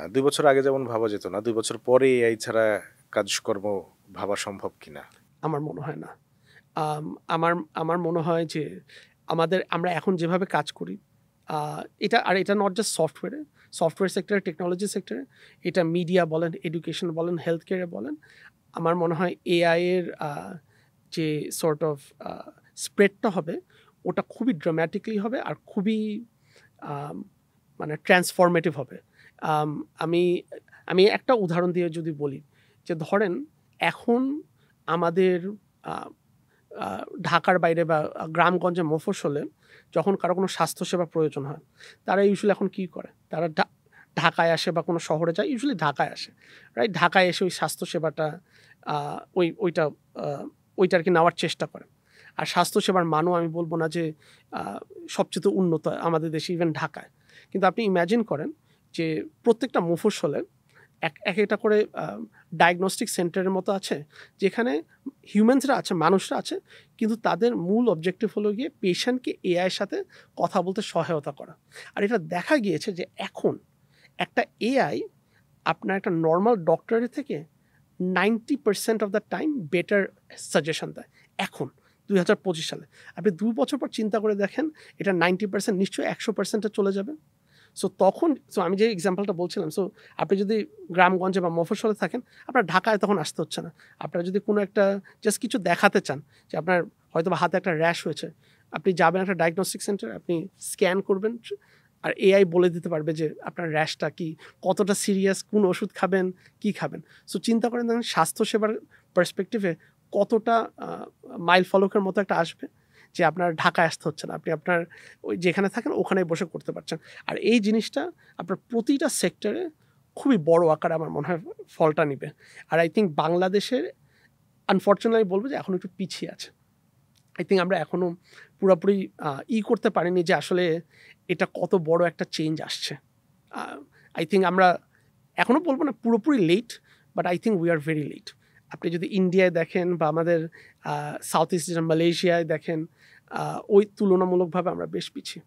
২ বছর আগে যেমন ভাবা যেত না, ২ বছর পরে এআই ছাড়া কাজকর্ম ভাবা সম্ভব কিনা? আমার মনে হয় না। আম আমার আমার মনে হয় যে আমরা এখন যেভাবে কাজ করি, আ এটা নট জাস্ট সফটওয়্যার সেক্টরে, টেকনোলজি সেক্টরে, এটা মিডিয়া বলেন, এডুকেশন বলেন, হেলথ কেয়ারে বলেন। আমার মনে হয় এআই এর যে সর্ট অফ আ স্প্রেডটা হবে, ওটা খুবই ড্রামাটিক্যালি হবে আর খুবই আম মানে ট্রান্সফরমেটিভ হবে। আম আমি আমি একটা উদাহরণ দিয়ে যদি বলি, যে ধরেন এখন আমাদের আ আ ঢাকার বাইরে বা গ্রামগঞ্জে মফস্বলে যখন কারো কোনো স্বাস্থ্যসেবা প্রয়োজন হয়, তারা ইউজুয়ালি এখন কি করে? তারা ঢাকায় আসে বা কোনো শহরে যায়, ইউজুয়ালি ঢাকায় আসে। রাইট? ঢাকায় এসে ওই স্বাস্থ্যসেবাটা আ ওই ওইটা আ ওইটা আরকি নেওয়ার চেষ্টা করে। আর স্বাস্থ্যসেবার মানও আমি বলব না যে আ সবচেয়ে উন্নত আমাদের দেশে, ইভেন ঢাকায়। কিন্তু আপনি ইমাজিন করেন যে প্রত্যেকটা মফস্বলে একেকটা করে ডায়াগনস্টিক সেন্টারের মতো আছে, যেখানে হিউম্যানসরা আছে, মানুষরা আছে, কিন্তু তাদের মূল অবজেক্টিভ হলো গিয়ে পেশেন্টকে এআই এর সাথে কথা বলতে সহায়তা করা। আর এটা দেখা গিয়েছে যে এখন একটা এআই আপনার একটা নরমাল ডক্টরের থেকে 90% of the time better suggestion দেয়। এখন ২০২৫ সালে। আপনি ২ বছর পর চিন্তা করে দেখেন, এটা 90% নিশ্চয়ই ১০০% এ চলে যাবে। আমি যে এক্সাম্পলটা বলছিলাম, আপনি যদি গ্রামগঞ্জে বা মফস্বলে থাকেন, আপনার ঢাকায় তখন আসতে হচ্ছে না। আপনারা যদি কোনো একটা জাস্ট কিছু দেখাতে চান, যে আপনার হয়তোবা হাতে একটা র‍্যাশ হয়েছে, আপনি যাবেন একটা ডায়াগনস্টিক সেন্টারে, আপনি স্ক্যান করবেন, আর এআই বলে দিতে পারবে যে আপনার র‍্যাশটা কি, কতটা সিরিয়াস, কোন ওষুধ খাবেন, কি খাবেন। চিন্তা করেন দেখেন স্বাস্থ্যসেবার পার্সপেক্টিভে কতটা আ মাইল ফলকের মতো একটা আসবে, যে আপনার ঢাকায় আসতে হচ্ছে না। আপনি আপনার ওই যেখানে থাকেন ওখানেই বসে করতে পারছেন। আর এই জিনিসটা আপনার প্রতিটা সেক্টরে খুবই বড় আকারে আমার মনে হয় ফলটা নিবে। আর আই থিংক বাংলাদেশের আনফরচুনেটলি বলব যে এখন একটু পিছিয়ে আছে। আই থিংক আমরা এখনো পুরাপুরি করতে পারিনি যে আসলে এটা কত বড় একটা চেঞ্জ আসছে। আ আই থিংক আমরা এখনো বলব না পুরোপুরি late, but I think we are very late. আপনি যদি ইন্ডিয়ায় দেখেন বা আমাদের সাউথ ইস্ট মালয়েশিয়ায় দেখেন, ওই তুলনামূলকভাবে আমরা বেশ পিছিয়ে।